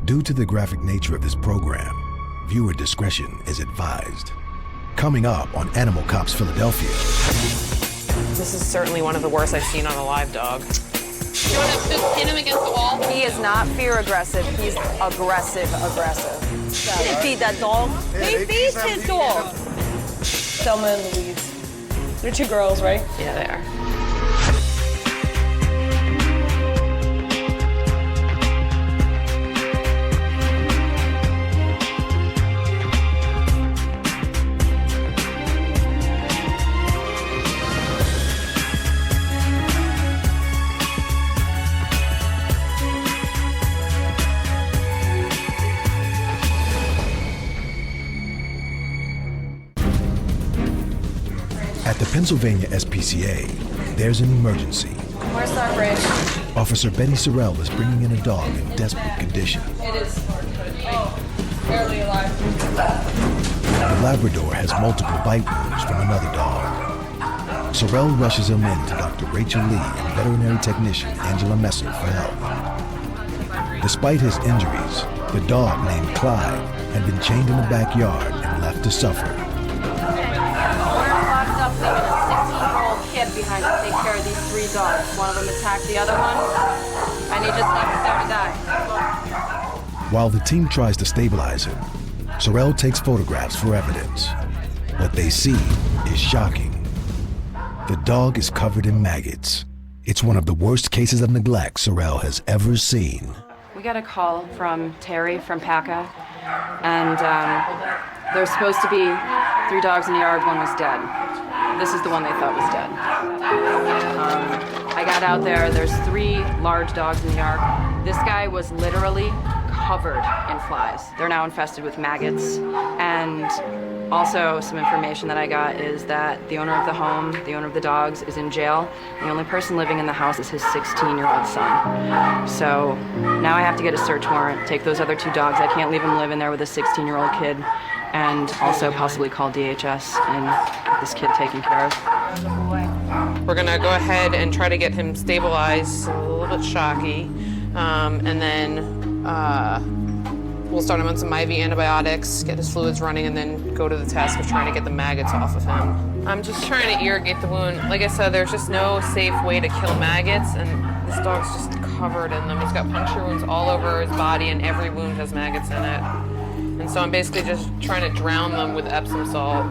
Due to the graphic nature of this program, viewer discretion is advised. Coming up on Animal Cops Philadelphia. This is certainly one of the worst I've seen on a live dog. You want to just pin him against the wall? He is not fear aggressive, he's aggressive. He didn't feed that dog. He feeds his dog. Selma and Louise. They're two girls, right? Yeah, they are. At the Pennsylvania SPCA, there's an emergency. Where's that bridge? Officer Betty Sorrell is bringing in a dog in desperate condition. It is. Oh, barely alive. The Labrador has multiple bite wounds from another dog. Sorrell rushes him in to Dr. Rachel Lee and veterinary technician Angela Messer for help. Despite his injuries, the dog named Clyde had been chained in the backyard and left to suffer. Kid behind to take care of these three dogs. One of them attacked the other one, and he just left it there to die. While the team tries to stabilize him, Sorrell takes photographs for evidence. What they see is shocking. The dog is covered in maggots. It's one of the worst cases of neglect Sorrell has ever seen. We got a call from Terry from PACA, and there's supposed to be 3 dogs in the yard, one was dead. This is the one they thought was dead. I got out there, there's 3 large dogs in the yard. This guy was literally covered in flies. They're now infested with maggots. And also some information that I got is that the owner of the home, the owner of the dogs, is in jail. The only person living in the house is his 16-year-old son. So now I have to get a search warrant, take those other 2 dogs. I can't leave him living there with a 16-year-old kid. And also possibly call DHS and get this kid taken care of. We're gonna go ahead and try to get him stabilized, a little bit shocky, and then we'll start him on some IV antibiotics, get his fluids running, and then go to the task of trying to get the maggots off of him. I'm just trying to irrigate the wound. Like I said, there's just no safe way to kill maggots, and this dog's just covered in them. He's got puncture wounds all over his body, and every wound has maggots in it. And so I'm basically just trying to drown them with Epsom salt.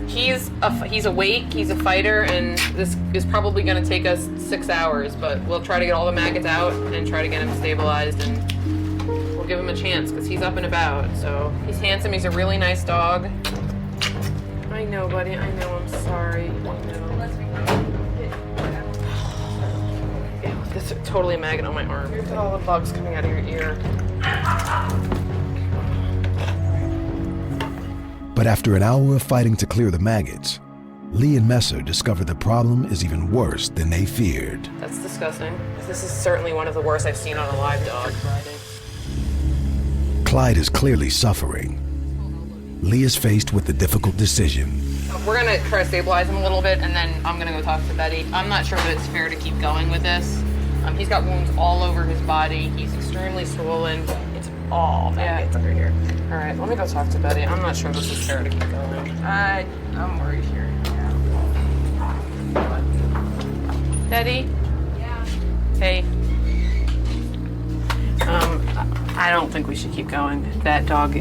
He's awake, he's a fighter, and this is probably gonna take us 6 hours, but we'll try to get all the maggots out and try to get him stabilized, and we'll give him a chance, because he's up and about. So he's handsome, he's a really nice dog. I know, buddy, I know, I'm sorry. Ew, this is totally a maggot on my arm. Look at all the bugs coming out of your ear. But after an hour of fighting to clear the maggots, Lee and Messer discover the problem is even worse than they feared. That's disgusting. This is certainly one of the worst I've seen on a live dog. Clyde is clearly suffering. Lee is faced with the difficult decision. We're gonna try to stabilize him a little bit, and then I'm gonna go talk to Betty. I'm not sure that it's fair to keep going with this. He's got wounds all over his body. He's extremely swollen. It's all maggots under here. All right, let me go talk to Betty. I'm not sure this is fair to keep going. I'm worried here. Betty? Yeah. Hey. I don't think we should keep going. That dog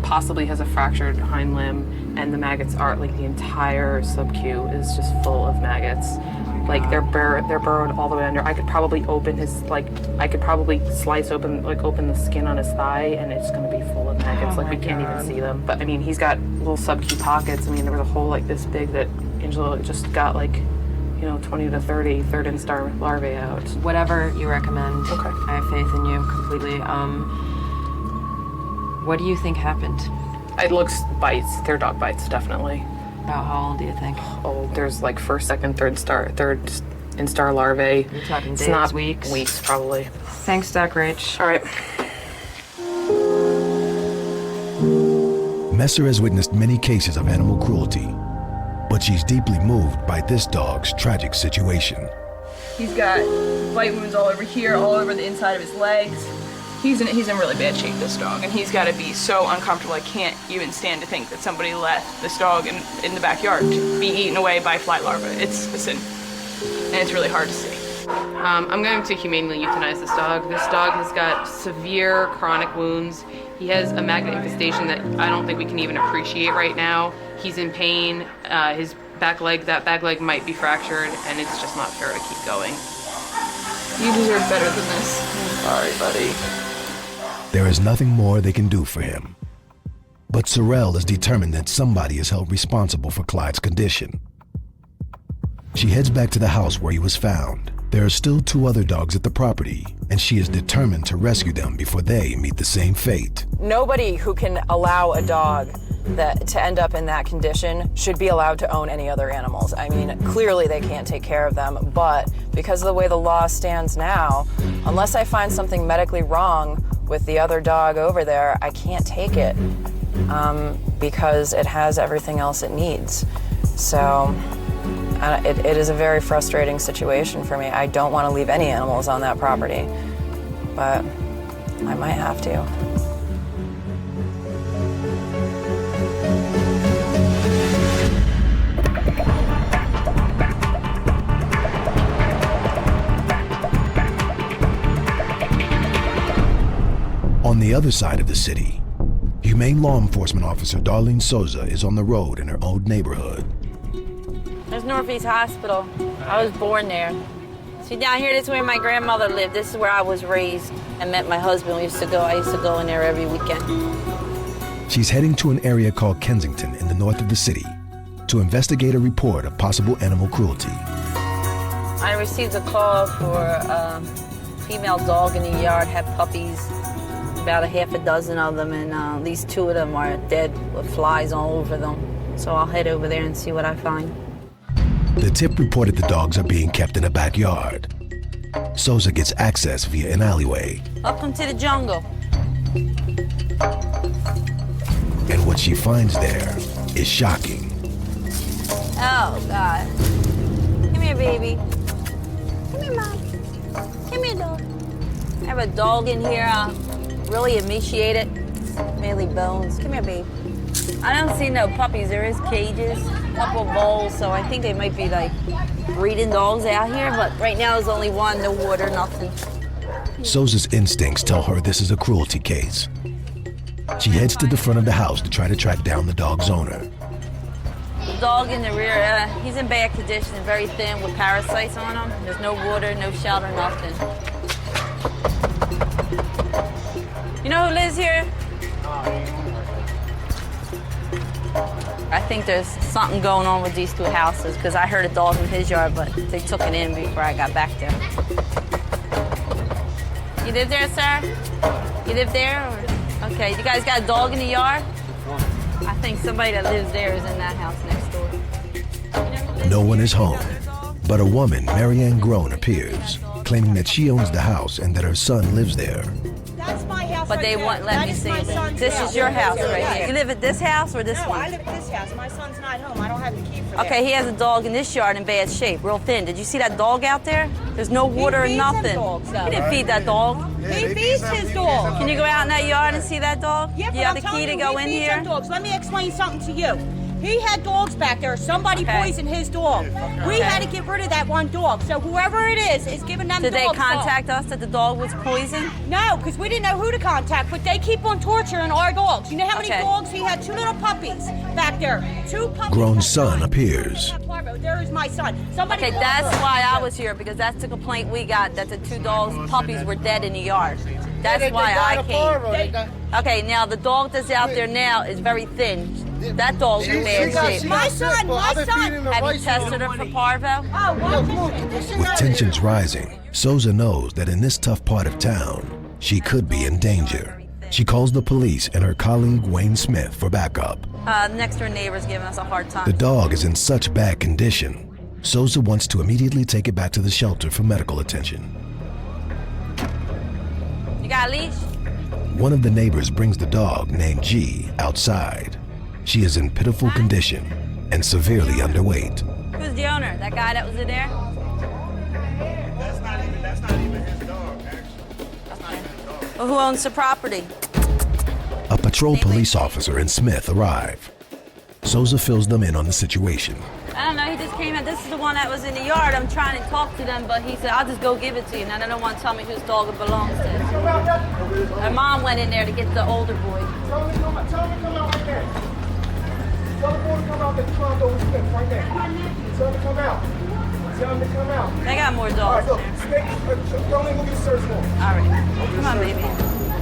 possibly has a fractured hind limb, and the maggots are, like, the entire sub-Q is just full of maggots. Like, they're burrowed all the way under. I could probably open his, slice open, open the skin on his thigh, and it's gonna be full of maggots. We can't even see them. But I mean, he's got little sub-Q pockets. I mean, there was a hole like this big that Angela just got 20 to 30 third instar larvae out. Whatever you recommend. Okay. I have faith in you completely. What do you think happened? It looks bites. They're dog bites, definitely. About how old do you think? Oh, there's first, second, third instar larvae. You're talking days, it's not weeks? Weeks, probably. Thanks, Doc Rach. All right. Messer has witnessed many cases of animal cruelty, but she's deeply moved by this dog's tragic situation. He's got bite wounds all over here, all over the inside of his legs. He's in really bad shape, this dog, and he's got to be so uncomfortable. I can't even stand to think that somebody left this dog in the backyard to be eaten away by fly larvae. It's a sin, and it's really hard to see. I'm going to humanely euthanize this dog. This dog has got severe chronic wounds. He has a maggot infestation that I don't think we can even appreciate right now. He's in pain. His back leg, that back leg might be fractured, and it's just not fair to keep going. You deserve better than this. I'm sorry, buddy. There is nothing more they can do for him. But Sorrel is determined that somebody is held responsible for Clyde's condition. She heads back to the house where he was found. There are still 2 other dogs at the property, and she is determined to rescue them before they meet the same fate. Nobody who can allow a dog to end up in that condition should be allowed to own any other animals. I mean, clearly they can't take care of them, but because of the way the law stands now, unless I find something medically wrong with the other dog over there, I can't take it because it has everything else it needs. So it is a very frustrating situation for me. I don't want to leave any animals on that property, but I might have to. On the other side of the city, Humane Law Enforcement Officer Darlene Souza is on the road in her old neighborhood. There's Northeast Hospital. I was born there. See, down here, this is where my grandmother lived. This is where I was raised and met my husband. I used to go in there every weekend. She's heading to an area called Kensington in the north of the city to investigate a report of possible animal cruelty. I received a call for a female dog in the yard, had puppies, about a half a dozen of them, and at least 2 of them are dead with flies all over them. So I'll head over there and see what I find. The tip reported the dogs are being kept in a backyard. Souza gets access via an alleyway. Welcome to the jungle. And what she finds there is shocking. Oh, God. Come here, baby. Come here, Mom. Come here, dog. I have a dog in here, really emaciated, mainly bones. Come here, baby. I don't see no puppies. There is cages, a couple bowls, so I think they might be like breeding dogs out here, but right now there's only 1, no water, nothing. Souza's instincts tell her this is a cruelty case. She heads to the front of the house to try to track down the dog's owner. The dog in the rear, he's in bad condition, very thin with parasites on him. There's no water, no shelter, nothing. You know who lives here? I think there's something going on with these 2 houses because I heard a dog in his yard, but they took it in before I got back there. You live there, sir? You live there? Or? Okay, you guys got a dog in the yard? I think somebody that lives there is in that house next door. No one is home, but a woman, Marianne Groen, appears, claiming that she owns the house and that her son lives there. That's my house. But they won't let me see it. This is your house right here. You live at this house or this No, one? I live at this house. My son's not home. I don't have the key for that. Okay, he has a dog in this yard in bad shape, real thin. Did you see that dog out there? There's no water or feeds them nothing. dogs, though. He didn't feed that dog. He feeds his dog. Can you go out in that yard and see that dog? Yeah, Do but you have I'm the key telling to you, go he in feeds here? them dogs. Let me explain something to you. He had dogs back there. Somebody Okay. poisoned his dog. We had to get rid of that 1 dog. So whoever it is giving them Did they dogs. contact us that the dog was poisoned? No, because we didn't know who to contact, but they keep on torturing our dogs. You know how many Okay. dogs? He had 2 little puppies back there. 2 puppies. Grown's son appears. There is my son. Somebody Okay, call that's her. why I was here, because that's the complaint we got, that the 2 dogs, puppies were dead in the yard. That's why I came. Okay, now the dog that's out there now is very thin. That dog's in bad shape. My son. Have you tested her for parvo? Oh, what? With tensions rising, Souza knows that in this tough part of town, she could be in danger. She calls the police and her colleague Wayne Smith for backup. Next door neighbor's giving us a hard time. The dog is in such bad condition, Souza wants to immediately take it back to the shelter for medical attention. You got a leash? One of the neighbors brings the dog, named G, outside. She is in pitiful condition and severely underweight. Who's the owner? That guy that was in there? Well, who owns the property? A patrol police officer and Smith arrive. Souza fills them in on the situation. I don't know, he just came in. This is the one that was in the yard. I'm trying to talk to them, but he said, I'll just go give it to you. Now they don't want to tell me whose dog it belongs to. Her mom went in there to get the older boy. Tell him to come out right there. Tell the boy to come out there. Tell him to over Smith right there. Tell him to come out. Tell him to come out. They got more All dogs right, look. in there. Snake, don't even look at the search warrant. All right, come on, baby.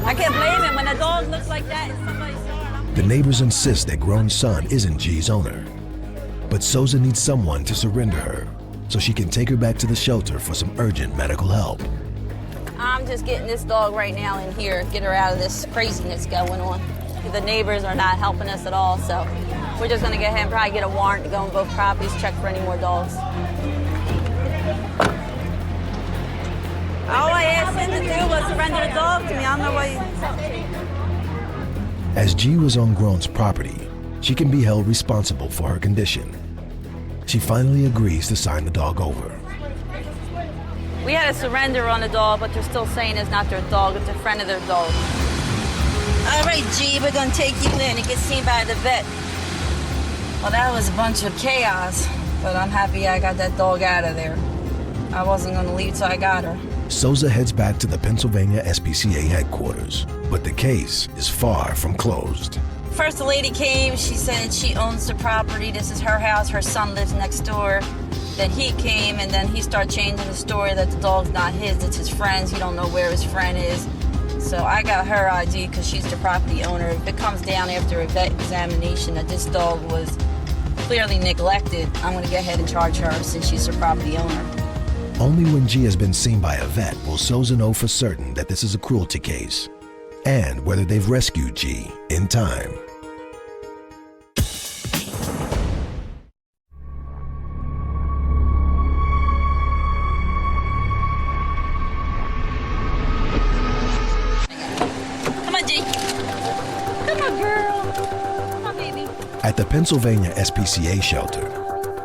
I can't blame him. When a dog looks like that, it's somebody's dog. The neighbors insist that grown son isn't G's owner. But Souza needs someone to surrender her so she can take her back to the shelter for some urgent medical help. I'm just getting this dog right now in here, get her out of this craziness going on. The neighbors are not helping us at all, so we're just gonna go ahead and probably get a warrant to go on both properties, check for any more dogs. All I asked him to do was surrender the dog to me. I don't know why As G was on Grown's property, she can be held responsible for her condition. She finally agrees to sign the dog over. We had a surrender on the dog, but they're still saying it's not their dog, it's a friend of their dog. All right, G, we're gonna take you in and get seen by the vet. Well, that was a bunch of chaos, but I'm happy I got that dog out of there. I wasn't gonna leave till I got her. Souza heads back to the Pennsylvania SPCA headquarters, but the case is far from closed. First, the lady came, she said she owns the property, this is her house, her son lives next door. Then he came, and then he started changing the story that the dog's not his, it's his friend's, he don't know where his friend is. So I got her ID because she's the property owner. If it comes down after a vet examination that this dog was clearly neglected, I'm gonna go ahead and charge her since she's the property owner. Only when G has been seen by a vet will Souza know for certain that this is a cruelty case and whether they've rescued G in time. Come on, G. Come on, girl. Come on, baby. At the Pennsylvania SPCA shelter,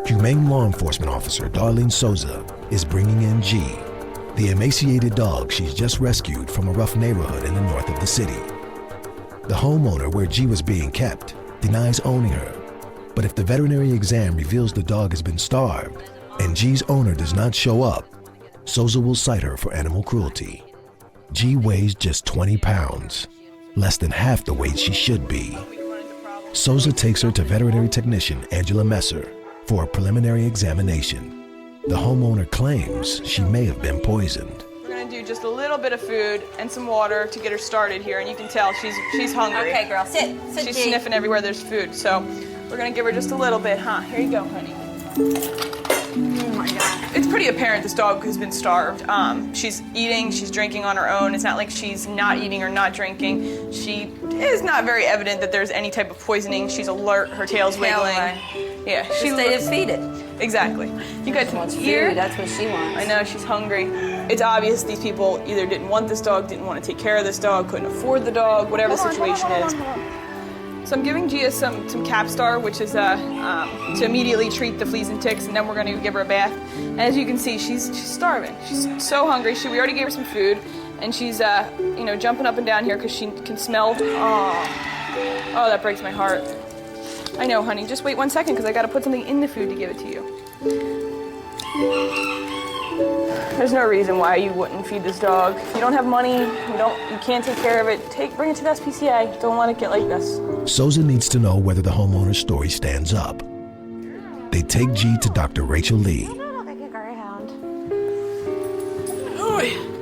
Humane Law Enforcement Officer Darlene Souza is bringing in G, the emaciated dog she's just rescued from a rough neighborhood in the north of the city. The homeowner where G was being kept denies owning her, but if the veterinary exam reveals the dog has been starved and G's owner does not show up, Souza will cite her for animal cruelty. G weighs just 20 pounds, less than half the weight she should be. Souza takes her to veterinary technician Angela Messer for a preliminary examination. The homeowner claims she may have been poisoned. We're gonna do just a little bit of food and some water to get her started here, and you can tell she's hungry. Okay, girl, sit, She's G. sniffing everywhere there's food, so we're gonna give her just a little bit, huh? Here you go, honey. Oh my God. It's pretty apparent this dog has been starved. She's eating, she's drinking on her own. It's not like she's not eating or not drinking. She is not very evident that there's any type of poisoning. She's alert, her tail's wiggling. Yeah, She stayed and feed it. Exactly. You got She wants to food, ear. that's what she wants. I know, she's hungry. It's obvious these people either didn't want this dog, didn't want to take care of this dog, couldn't afford the dog, whatever the situation is. So I'm giving Gia some Capstar, which is to immediately treat the fleas and ticks, and then we're going to give her a bath. And as you can see, she's starving. She's so hungry. We already gave her some food, and she's jumping up and down here because she can smell. Oh, that breaks my heart. I know, honey. Just wait 1 second because I got to put something in the food to give it to you. There's no reason why you wouldn't feed this dog. You don't have money. You can't take care of it. Bring it to the SPCA. Don't let it get like this. Souza needs to know whether the homeowner's story stands up. They take G to Dr. Rachel Lee.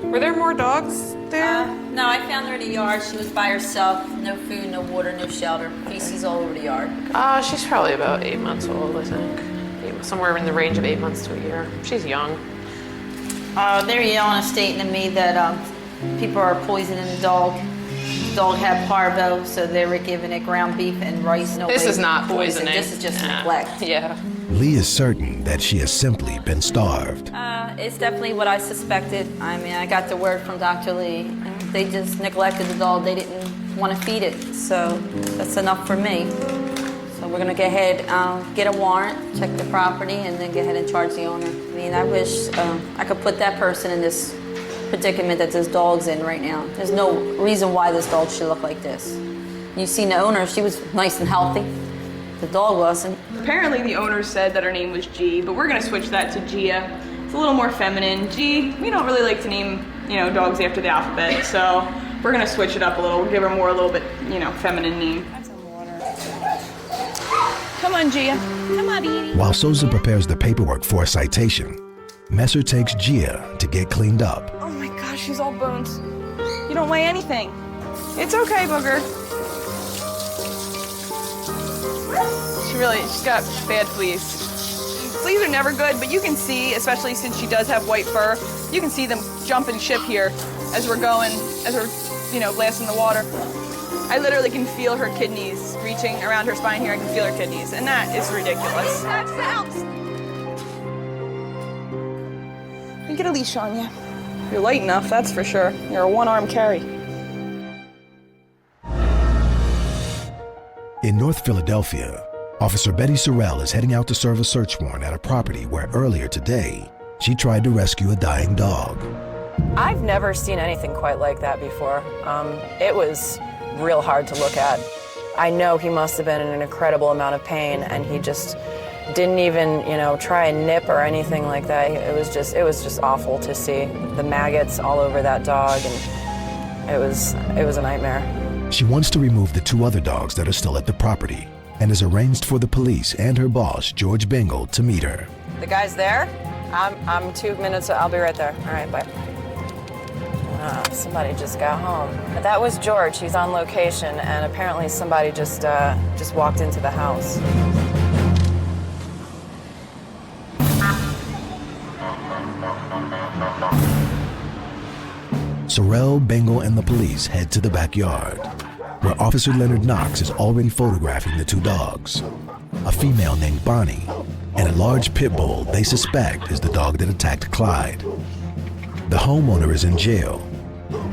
Were there more dogs there? No, I found her in the yard. She was by herself. No food, no water, no shelter. Feces all over the yard. She's probably about 8 months old, I think. Somewhere in the range of 8 months to a year. She's young. They're yelling and stating to me that people are poisoning the dog. The dog had parvo, so they were giving it ground beef and rice. No This way is not poison. poisoning. This is just neglect. Yeah. Lee is certain that she has simply been starved. It's definitely what I suspected. I mean, I got the word from Dr. Lee. They just neglected the dog. They didn't want to feed it, so that's enough for me. So we're gonna go ahead, get a warrant, check the property, and then go ahead and charge the owner. I mean, I wish I could put that person in this predicament that this dog's in right now. There's no reason why this dog should look like this. You've seen the owner, she was nice and healthy. The dog wasn't. Apparently the owner said that her name was G, but we're gonna switch that to Gia. It's a little more feminine. G, we don't really like to name, dogs after the alphabet, so we're gonna switch it up a little. We'll give her a little bit, feminine name. Come on, Gia. Come on, Edie. While Souza prepares the paperwork for a citation, Messer takes Gia to get cleaned up. Oh my gosh, she's all bones. You don't weigh anything. It's okay, Booger. She's got bad fleas. Fleas are never good, but you can see, especially since she does have white fur, you can see them jumping ship here as we're blasting the water. I literally can feel her kidneys reaching around her spine here. I can feel her kidneys, and that is ridiculous. You get a leash on you. You're light enough, that's for sure. You're a one-arm carry. In North Philadelphia, Officer Betty Sorrell is heading out to serve a search warrant at a property where earlier today, she tried to rescue a dying dog. I've never seen anything quite like that before. It was real hard to look at. I know he must have been in an incredible amount of pain, and he just didn't even, try and nip or anything like that. It was just awful to see the maggots all over that dog, and it was a nightmare. She wants to remove the 2 other dogs that are still at the property and has arranged for the police and her boss, George Bengal, to meet her. The guy's there? I'm 2 minutes, I'll be right there. All right, bye. Somebody just got home. That was George. He's on location, and apparently somebody just walked into the house. Sorrell, Bengal, and the police head to the backyard, where Officer Leonard Knox is already photographing the 2 dogs, a female named Bonnie, and a large pit bull they suspect is the dog that attacked Clyde. The homeowner is in jail,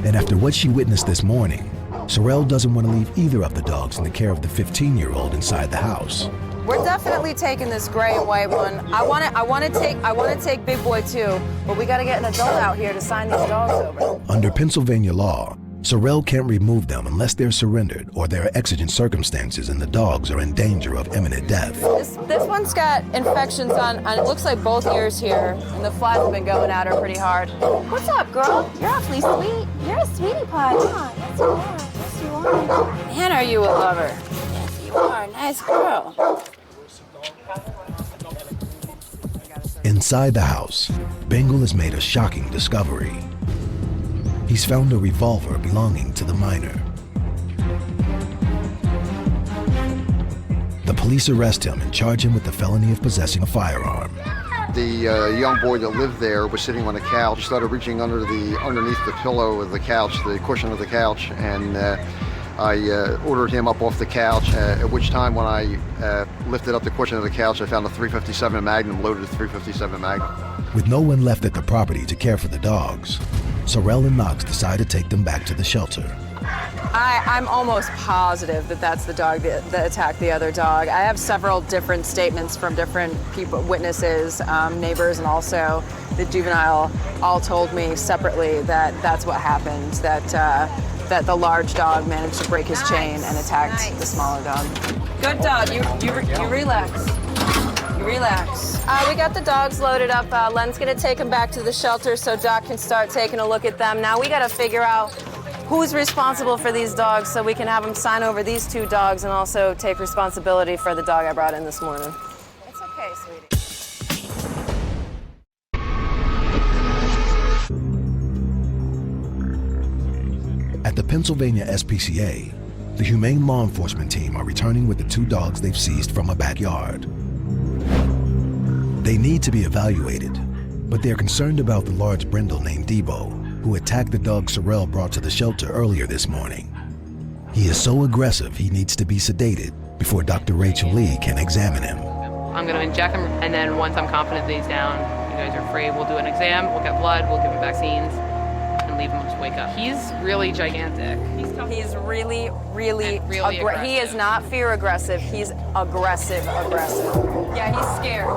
and after what she witnessed this morning, Sorrell doesn't want to leave either of the dogs in the care of the 15-year-old inside the house. We're definitely taking this gray and white one. I want to take Big Boy too, but we got to get an adult out here to sign these dogs over. Under Pennsylvania law, Sorrell can't remove them unless they're surrendered or there are exigent circumstances and the dogs are in danger of imminent death. This one's got infections on it looks like both ears here, and the flies have been going at her pretty hard. What's up, girl? You're awfully sweet. You're a sweetie pie. Yeah, yes, you are. Yes, you are. Man, are you a lover? Yes, you are. A nice girl. Inside the house, Bengal has made a shocking discovery. He's found a revolver belonging to the minor. The police arrest him and charge him with the felony of possessing a firearm. The young boy that lived there was sitting on a couch, started reaching underneath the pillow of the couch, the cushion of the couch, and I ordered him up off the couch, at which time when I lifted up the cushion of the couch, I found a .357 Magnum, loaded .357 Magnum. With no one left at the property to care for the dogs, Sorrell and Knox decide to take them back to the shelter. I'm almost positive that that's the dog that attacked the other dog. I have several different statements from different people, witnesses, neighbors, and also the juvenile all told me separately that that's what happened, that the large dog managed to break his chain and attacked the smaller dog. Good dog, you relax. You relax. We got the dogs loaded up. Len's gonna take them back to the shelter so Doc can start taking a look at them. Now we gotta figure out who's responsible for these dogs so we can have them sign over these 2 dogs and also take responsibility for the dog I brought in this morning. It's okay, sweetie. At the Pennsylvania SPCA, the Humane Law Enforcement team are returning with the 2 dogs they've seized from a backyard. They need to be evaluated, but they're concerned about the large brindle named Debo, who attacked the dog Sorrell brought to the shelter earlier this morning. He is so aggressive he needs to be sedated before Dr. Rachel Lee can examine him. I'm gonna inject him, and then once I'm confident that he's down, you guys are free, we'll do an exam, we'll get blood, we'll give him vaccines, and leave him to wake up. He's really gigantic. He's really aggressive. He is not fear aggressive. He's aggressive. Yeah, he's scared.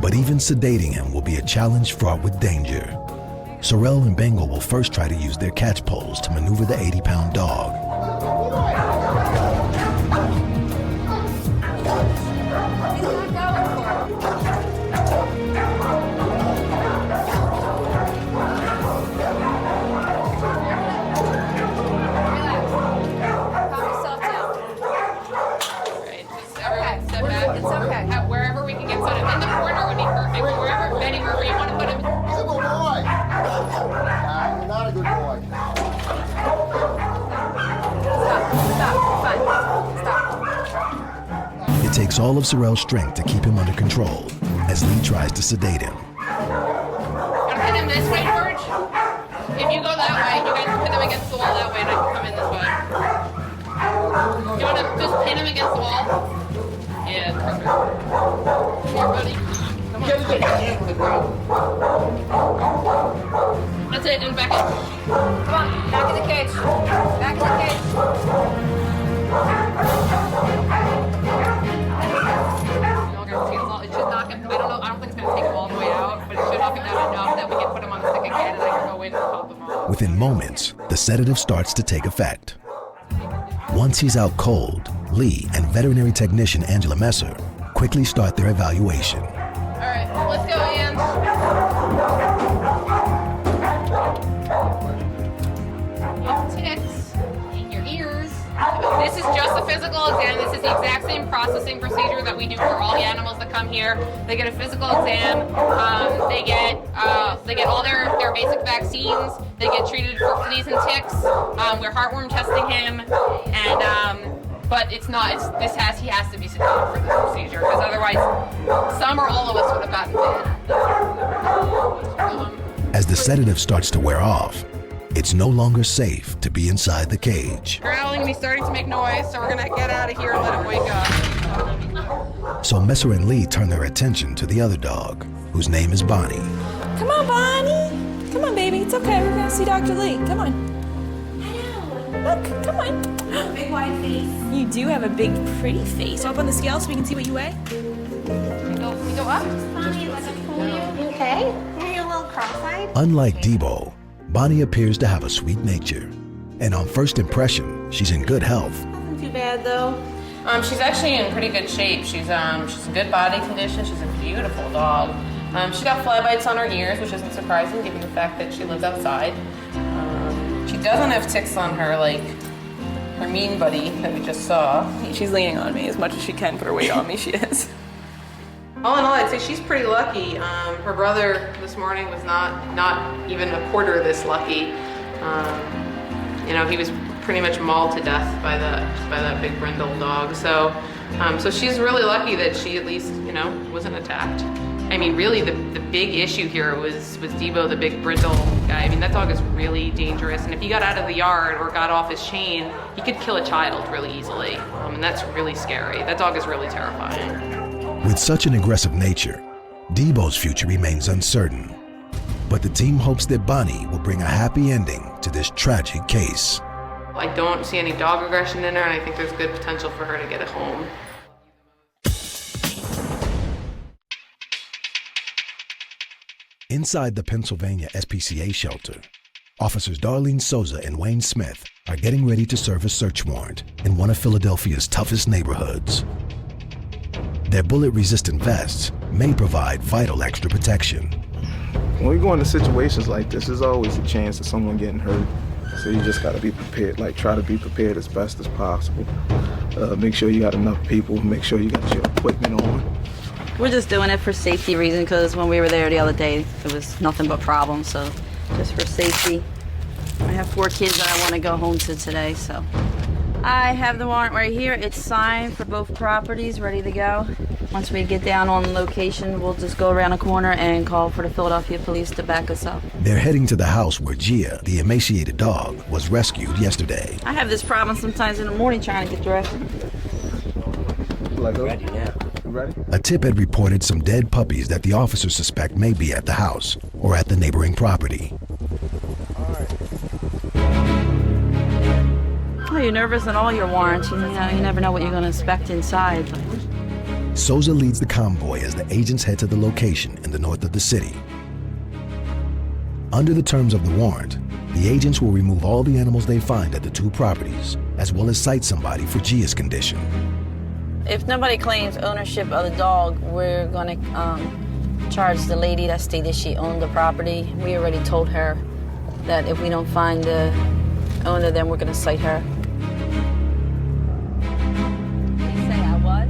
But even sedating him will be a challenge fraught with danger. Sorrel and Bengal will first try to use their catch poles to maneuver the 80-pound dog. Wherever we can get set up in the corner would be perfect. Wherever, anywhere where you want to put him. He's a good boy. You're not a good boy. Stop. It takes all of Sorrel's strength to keep him under control as Lee tries to sedate him. Gotta pin him this way, George. If you go that way, you guys can pin him against the wall that way, and I can come in this way. You want to just pin him against the wall? Yeah, perfect. Come here, buddy. Come on. That's it, and back in. Come on, back in the cage. Back in the cage. It should knock him. I don't think it's going to take him all the way out, but it should knock him down enough that we can put him on the stick again and I can go in and pop him off. Within moments, the sedative starts to take effect. Once he's out cold, Lee and veterinary technician Angela Messer quickly start their evaluation. All right, let's go, Ange. Your ticks in your ears. This is just a physical exam. This is the exact same processing procedure that we do for all the animals that come here. They get a physical exam. They get all their basic vaccines. They get treated for fleas and ticks. We're heartworm testing him, and but it's not. He has to be sedated for this procedure because otherwise, some or all of us would have gotten bit. As the sedative starts to wear off, it's no longer safe to be inside the cage. Growling, and he's starting to make noise, so we're gonna get out of here and let him wake up. So Messer and Lee turn their attention to the other dog, whose name is Bonnie. Come on, Bonnie. Come on, baby. It's okay. We're gonna see Dr. Lee. Come on. Look, come on. Big white face. You do have a big, pretty face. Up on the scale so we can see what you weigh. Can we go up? Bonnie, let me pull you. You okay? You're a little cross-eyed. Unlike Debo, Bonnie appears to have a sweet nature. And on first impression, she's in good health. Nothing too bad though. She's actually in pretty good shape. She's in good body condition. She's a beautiful dog. She's got fly bites on her ears, which isn't surprising given the fact that she lives outside. She doesn't have ticks on her like her mean buddy that we just saw. She's leaning on me as much as she can put her weight on me, she is. All in all, I'd say she's pretty lucky. Her brother this morning was not even a quarter this lucky. He was pretty much mauled to death by that big brindle dog. So she's really lucky that she at least wasn't attacked. I mean, really, the big issue here was Debo, the big brindle guy. I mean, that dog is really dangerous, and if he got out of the yard or got off his chain, he could kill a child really easily, and that's really scary. That dog is really terrifying. With such an aggressive nature, Debo's future remains uncertain. But the team hopes that Bonnie will bring a happy ending to this tragic case. I don't see any dog aggression in her, and I think there's good potential for her to get it home. Inside the Pennsylvania SPCA shelter, officers Darlene Souza and Wayne Smith are getting ready to serve a search warrant in one of Philadelphia's toughest neighborhoods. Their bullet-resistant vests may provide vital extra protection. When we go into situations like this, there's always a chance of someone getting hurt. So you just gotta be prepared, try to be prepared as best as possible. Make sure you got enough people, make sure you got your equipment on. We're just doing it for safety reasons because when we were there the other day, it was nothing but problems. So just for safety. I have 4 kids that I want to go home to today, so. I have the warrant right here. It's signed for both properties, ready to go. Once we get down on location, we'll just go around a corner and call for the Philadelphia police to back us up. They're heading to the house where Gia, the emaciated dog, was rescued yesterday. I have this problem sometimes in the morning trying to get dressed. Ready now. Ready? A tip had reported some dead puppies that the officers suspect may be at the house or at the neighboring property. Oh, you're nervous on all your warrants. You never know what you're going to expect inside. Souza leads the convoy as the agents head to the location in the north of the city. Under the terms of the warrant, the agents will remove all the animals they find at the two properties, as well as cite somebody for Gia's condition. If nobody claims ownership of the dog, we're gonna charge the lady that stated she owned the property. We already told her that if we don't find the owner, then we're gonna cite her. You say I was?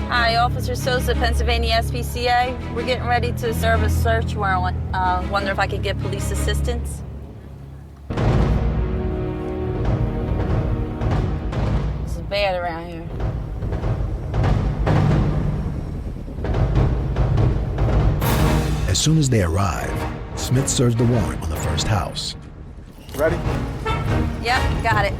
Hi, Officer Sosa, Pennsylvania SPCA. We're getting ready to serve a search warrant. Wonder if I could get police assistance? This is bad around here. As soon as they arrive, Smith serves the warrant on the first house. Ready? Yep, got it.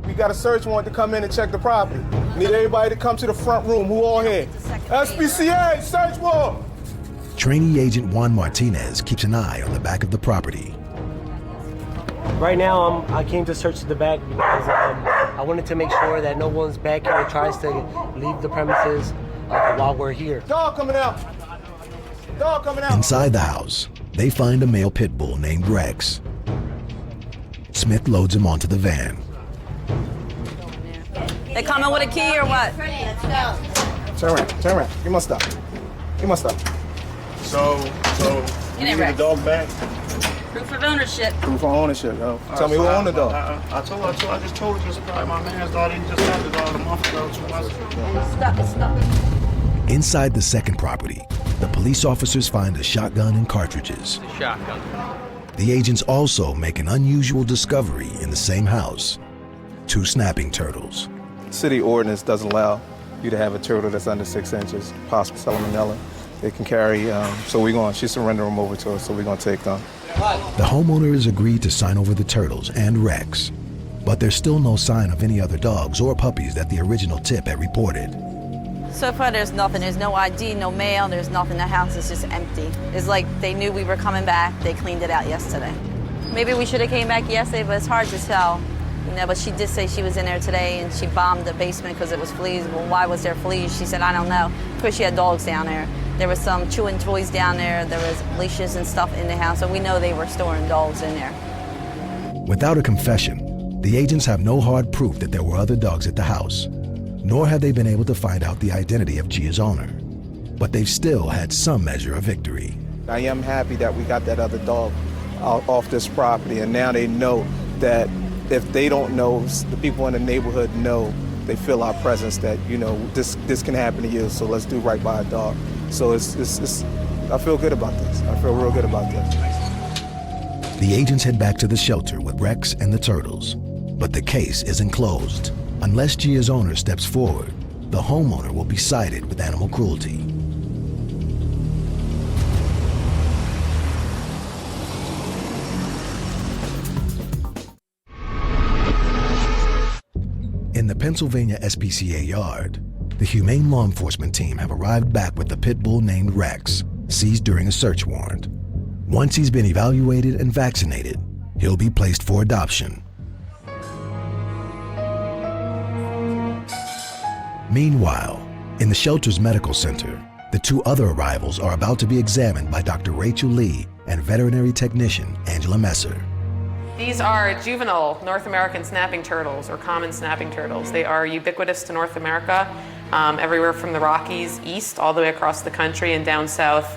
We got a search warrant to come in and check the property. Need everybody to come to the front room. Who all here? SPCA, search warrant! Trainee Agent Juan Martinez keeps an eye on the back of the property. Right now, I came to search the back because I wanted to make sure that no one's back here tries to leave the premises while we're here. Dog coming out! Dog coming out! Inside the house, they find a male pit bull named Rex. Smith loads him onto the van. They coming with a key or what? Turn around. You must stop. So you need the dog back? Proof of ownership. Proof of ownership, yo. Tell me who owned the dog. I just told you, it's probably my man's dog. He just had the dog a month ago, 2 months ago. Stop. Inside the second property, the police officers find a shotgun and cartridges. Shotgun. The agents also make an unusual discovery in the same house: 2 snapping turtles. City ordinance doesn't allow you to have a turtle that's under 6 inches, possible salmonella. They can carry, she surrendered them over to us, so we're gonna take them. The homeowners agreed to sign over the turtles and Rex, but there's still no sign of any other dogs or puppies that the original tip had reported. So far, there's nothing. There's no ID, no mail, there's nothing. The house is just empty. It's like they knew we were coming back. They cleaned it out yesterday. Maybe we should have came back yesterday, but it's hard to tell. But she did say she was in there today and she bombed the basement because it was fleas. Well, why was there fleas? She said, I don't know. Of course, she had dogs down there. There was some chewing toys down there. There was leashes and stuff in the house, so we know they were storing dogs in there. Without a confession, the agents have no hard proof that there were other dogs at the house, nor have they been able to find out the identity of Gia's owner. But they've still had some measure of victory. I am happy that we got that other dog off this property, and now they know that if they don't know, the people in the neighborhood know, they feel our presence that, this can happen to you, so let's do right by a dog. So I feel good about this. I feel real good about this. The agents head back to the shelter with Rex and the turtles, but the case isn't closed. Unless Gia's owner steps forward, the homeowner will be cited with animal cruelty. In the Pennsylvania SPCA yard, the Humane Law Enforcement team have arrived back with the pit bull named Rex, seized during a search warrant. Once he's been evaluated and vaccinated, he'll be placed for adoption. Meanwhile, in the shelter's medical center, the 2 other arrivals are about to be examined by Dr. Rachel Lee and veterinary technician Angela Messer. These are juvenile North American snapping turtles, or common snapping turtles. They are ubiquitous to North America, everywhere from the Rockies east all the way across the country and down south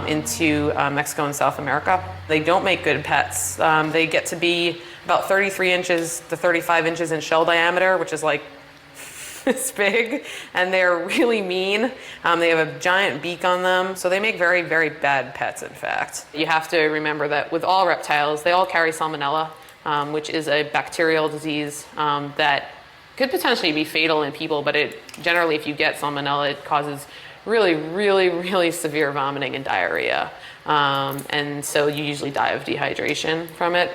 into Mexico and South America. They don't make good pets. They get to be about 33 inches to 35 inches in shell diameter, which is like this big, and they're really mean. They have a giant beak on them, so they make very, very bad pets, in fact. You have to remember that with all reptiles, they all carry salmonella, which is a bacterial disease that could potentially be fatal in people, but generally, if you get salmonella, it causes really, really, really severe vomiting and diarrhea. And so you usually die of dehydration from it.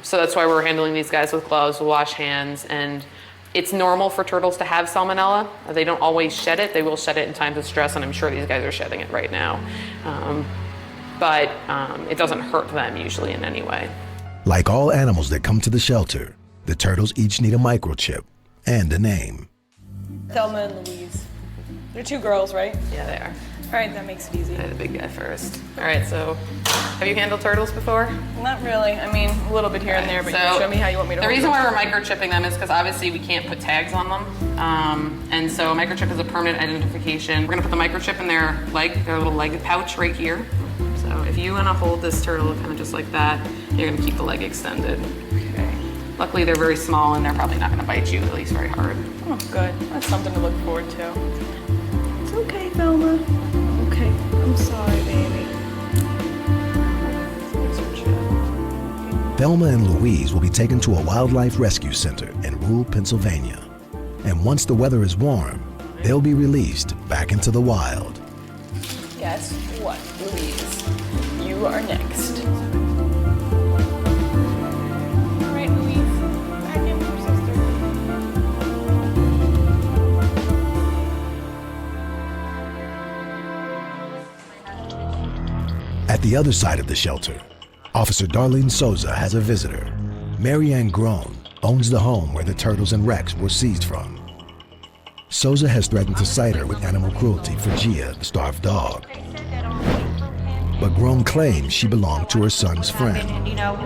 So that's why we're handling these guys with gloves, wash hands, and it's normal for turtles to have salmonella. They don't always shed it. They will shed it in times of stress, and I'm sure these guys are shedding it right now. But it doesn't hurt them usually in any way. Like all animals that come to the shelter, the turtles each need a microchip and a name. Thelma and Louise. They're 2 girls, right? Yeah, they are. All right, that makes it easy. The big guy first. All right, so have you handled turtles before? Not really. I mean, a little bit here and there, but So you show me how you want me to the hold reason them. why we're microchipping them is because obviously we can't put tags on them. And so a microchip is a permanent identification. We're gonna put the microchip in their little leg pouch right here. So if you wanna hold this turtle kind of just like that, you're gonna keep the leg extended. Okay. Luckily they're very small and they're probably not gonna bite you, at least very hard. Oh, good. That's something to look forward to. It's okay, Thelma. Okay. I'm sorry, baby. Thelma and Louise will be taken to a wildlife rescue center in rural Pennsylvania. And once the weather is warm, they'll be released back into the wild. Guess what, Louise? You are next. All right, Louise. Back in with your sister. At the other side of the shelter, Officer Darlene Souza has a visitor. Marianne Groen owns the home where the turtles and Rex were seized from. Souza has threatened to cite her with animal cruelty for Gia, the starved dog. But Groen claims she belonged to her son's friend. You know,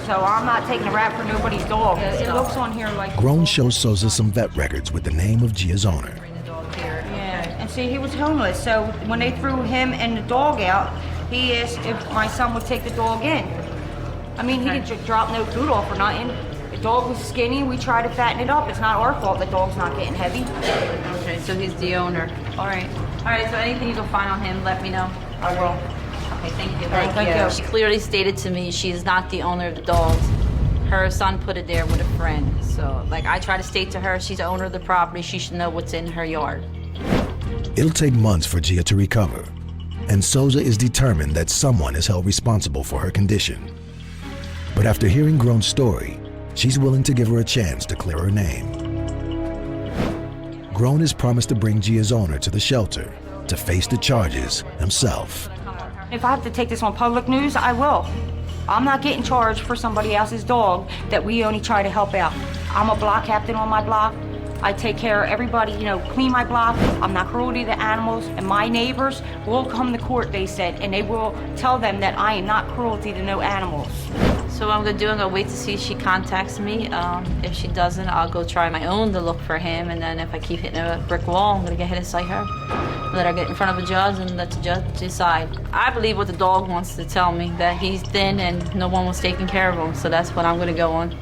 so I'm not taking a rap for nobody's dog. It looks on here like... Groen shows Souza some vet records with the name of Gia's owner. Yeah, and see, he was homeless, so when they threw him and the dog out, he asked if my son would take the dog in. I mean, he didn't drop no food off or nothing. The dog was skinny, we tried to fatten it up. It's not our fault the dog's not getting heavy. Okay, so he's the owner. All right. All right, so anything you can find on him, let me know. I will. Okay, thank you. Thank you. She clearly stated to me she's not the owner of the dogs. Her son put it there with a friend. So, like, I try to state to her, she's the owner of the property. She should know what's in her yard. It'll take months for Gia to recover, and Souza is determined that someone is held responsible for her condition. But after hearing Groen's story, she's willing to give her a chance to clear her name. Groen has promised to bring Gia's owner to the shelter to face the charges himself. If I have to take this on public news, I will. I'm not getting charged for somebody else's dog that we only try to help out. I'm a block captain on my block. I take care of everybody, you know, clean my block. I'm not cruelty to animals, and my neighbors will come to court, they said, and they will tell them that I am not cruelty to no animals. So what I'm gonna do, I'm gonna wait to see if she contacts me. If she doesn't, I'll go try my own to look for him, and then if I keep hitting a brick wall, I'm gonna get hit and cite her. Let her get in front of a judge and let the judge decide. I believe what the dog wants to tell me, that he's thin and no one was taking care of him, so that's what I'm gonna go on.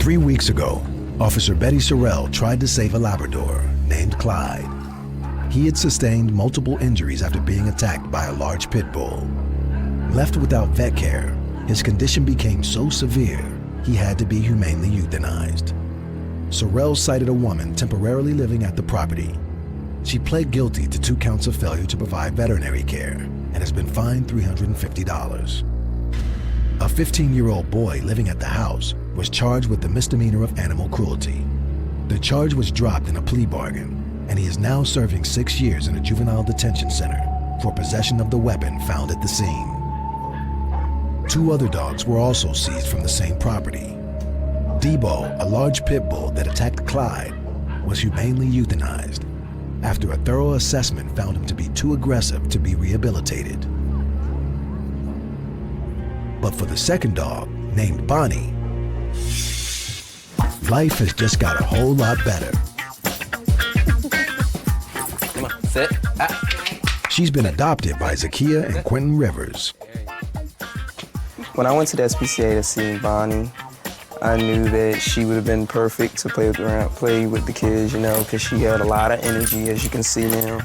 3 weeks ago, Officer Betty Sorrell tried to save a Labrador named Clyde. He had sustained multiple injuries after being attacked by a large pit bull. Left without vet care, his condition became so severe, he had to be humanely euthanized. Sorrell cited a woman temporarily living at the property. She pled guilty to 2 counts of failure to provide veterinary care and has been fined $350. A 15-year-old boy living at the house was charged with the misdemeanor of animal cruelty. The charge was dropped in a plea bargain, and he is now serving 6 years in a juvenile detention center for possession of the weapon found at the scene. 2 other dogs were also seized from the same property. Debo, a large pit bull that attacked Clyde, was humanely euthanized after a thorough assessment found him to be too aggressive to be rehabilitated. But for the second dog, named Bonnie, life has just got a whole lot better. Come on, sit. She's been adopted by Zakia and Quentin Rivers. When I went to the SPCA to see Bonnie, I knew that she would have been perfect to play with the kids, you know, because she had a lot of energy, as you can see now.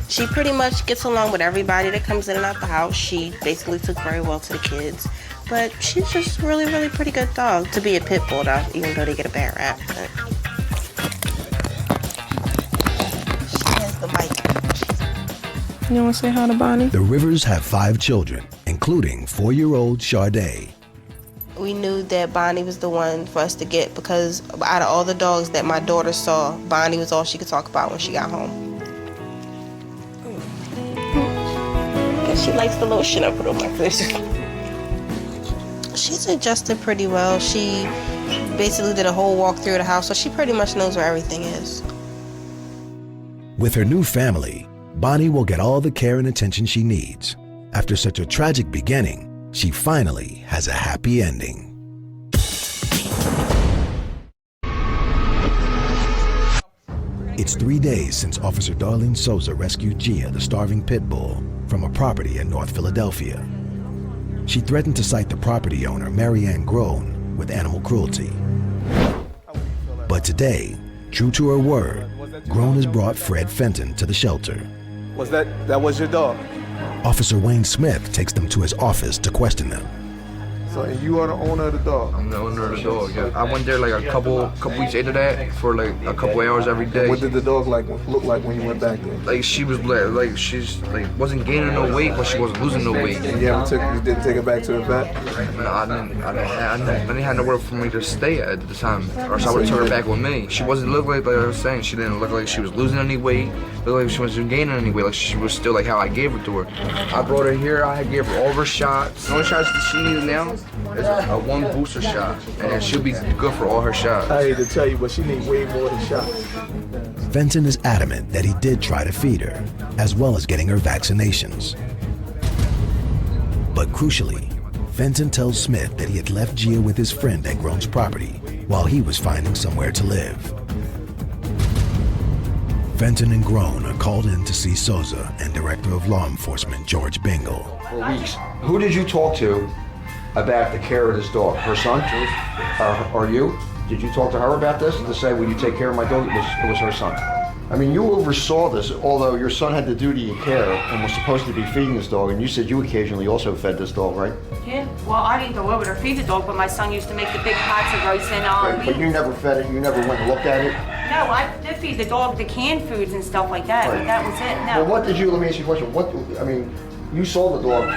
She pretty much gets along with everybody that comes in and out the house. She basically took very well to the kids. But she's just really, really pretty good dog to be a pit bull, though, even though they get a bad rap. But she has the mic. You want to say hi to Bonnie? The Rivers have 5 children, including 4-year-old Sade. We knew that Bonnie was the one for us to get because out of all the dogs that my daughter saw, Bonnie was all she could talk about when she got home. She likes the lotion I put on my face. She's adjusted pretty well. She basically did a whole walk through the house, so she pretty much knows where everything is. With her new family, Bonnie will get all the care and attention she needs. After such a tragic beginning, she finally has a happy ending. It's 3 days since Officer Darlene Souza rescued Gia, the starving pit bull, from a property in North Philadelphia. She threatened to cite the property owner, Marianne Groen, with animal cruelty. But today, true to her word, Groen has brought Fred Fenton to the shelter. That was your dog? Officer Wayne Smith takes them to his office to question them. So you are the owner of the dog? I'm the owner of the dog, yeah. I went there like a couple weeks into that for like a couple hours every day. What did the dog look like when you went back there? Like she was like she's like wasn't gaining no weight, but she wasn't losing no weight. And you didn't take her back to the vet? No, I didn't have nowhere for me to stay at the time, or so I would took her back with me. She wasn't look like I was saying. She didn't look like she was losing any weight. Looked like she wasn't gaining any weight. Like she was still like how I gave her to her. I brought her here. I gave her all of her shots. The only shots that she needs now is a one booster shot, and she'll be good for all her shots. I hate to tell you, but she needs way more than shots. Fenton is adamant that he did try to feed her, as well as getting her vaccinations. But crucially, Fenton tells Smith that he had left Gia with his friend at Groen's property while he was finding somewhere to live. Fenton and Groen are called in to see Souza and Director of Law Enforcement George Bingle. For weeks. Who did you talk to about the care of this dog? Her son? Or you? Did you talk to her about this to say, will you take care of my dog? It was her son. I mean, you oversaw this, although your son had the duty of care and was supposed to be feeding this dog, and you said you occasionally also fed this dog, right? Yeah, well, I didn't go over to feed the dog, but my son used to make the big pots of rice and Right, but you never fed it, you never went and looked at it? No, I did feed the dog the canned foods and stuff like that, but that was it, no. Well, what did you, let me ask you a question, you saw the dog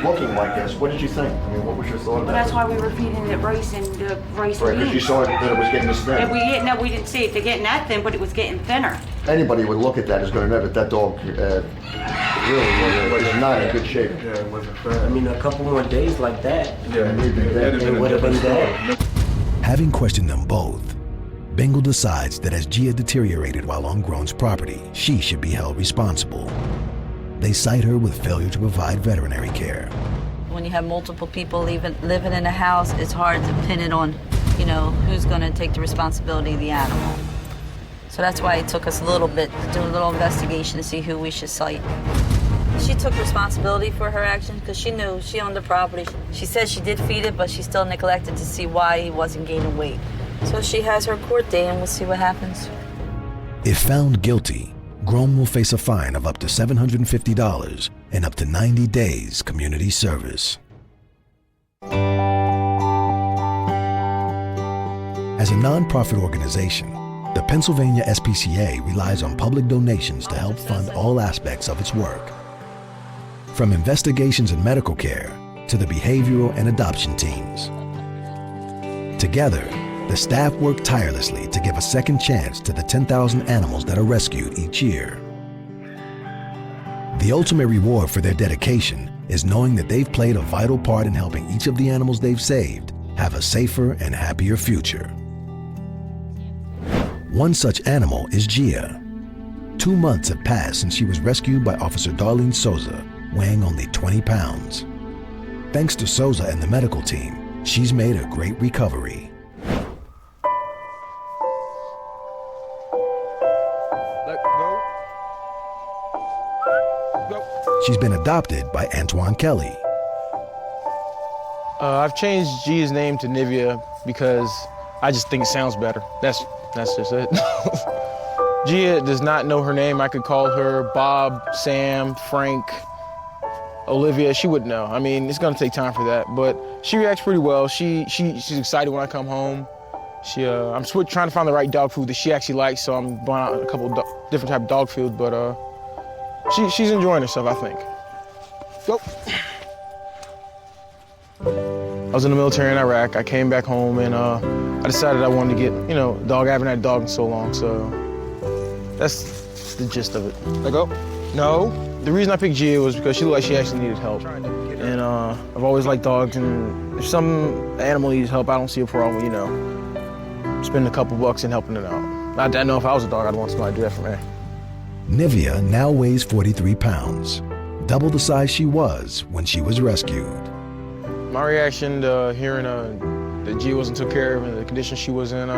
looking like this, what did you think? I mean, what was your thought about Well, that's it? why we were feeding it rice and the rice Right, and because you beans. saw it, that it was getting this thin. And we didn't see it getting that thin, but it was getting thinner. Anybody would look at that is going to know that dog really is not in good shape. Yeah, it wasn't fair. I mean, a couple more days like that, Yeah, it would have been dead. Having questioned them both, Bingle decides that as Gia deteriorated while on Groen's property, she should be held responsible. They cite her with failure to provide veterinary care. When you have multiple people living in a house, it's hard to pin it on, who's going to take the responsibility of the animal. So that's why it took us a little bit to do a little investigation to see who we should cite. She took responsibility for her actions because she knew she owned the property. She said she did feed it, but she still neglected to see why he wasn't gaining weight. So she has her court day, and we'll see what happens. If found guilty, Groen will face a fine of up to $750 and up to 90 days community service. As a nonprofit organization, the Pennsylvania SPCA relies on public donations to help fund all aspects of its work. From investigations and medical care to the behavioral and adoption teams. Together, the staff work tirelessly to give a second chance to the 10,000 animals that are rescued each year. The ultimate reward for their dedication is knowing that they've played a vital part in helping each of the animals they've saved have a safer and happier future. One such animal is Gia. 2 months have passed since she was rescued by Officer Darlene Souza, weighing only 20 pounds. Thanks to Souza and the medical team, she's made a great recovery. She's been adopted by Antoine Kelly. I've changed Gia's name to Nivea because I just think it sounds better. That's just it. Gia does not know her name. I could call her Bob, Sam, Frank, Olivia. She wouldn't know. I mean, it's gonna take time for that, but she reacts pretty well. She's excited when I come home. I'm trying to find the right dog food that she actually likes, so I'm going out a couple different type of dog food, but she's enjoying herself, I think. Go. I was in the military in Iraq. I came back home and I decided I wanted to get, a dog. I haven't had a dog in so long, so that's the gist of it. I go. No, the reason I picked Gia was because she looked like she actually needed help. And And I've always liked dogs, and if some animal needs help, I don't see a problem with, you know, spending a couple bucks and helping it out. I know if I was a dog, I'd want somebody to do that for me. Nivea now weighs 43 pounds, double the size she was when she was rescued. My reaction to hearing that Gia wasn't took care of and the condition she was in,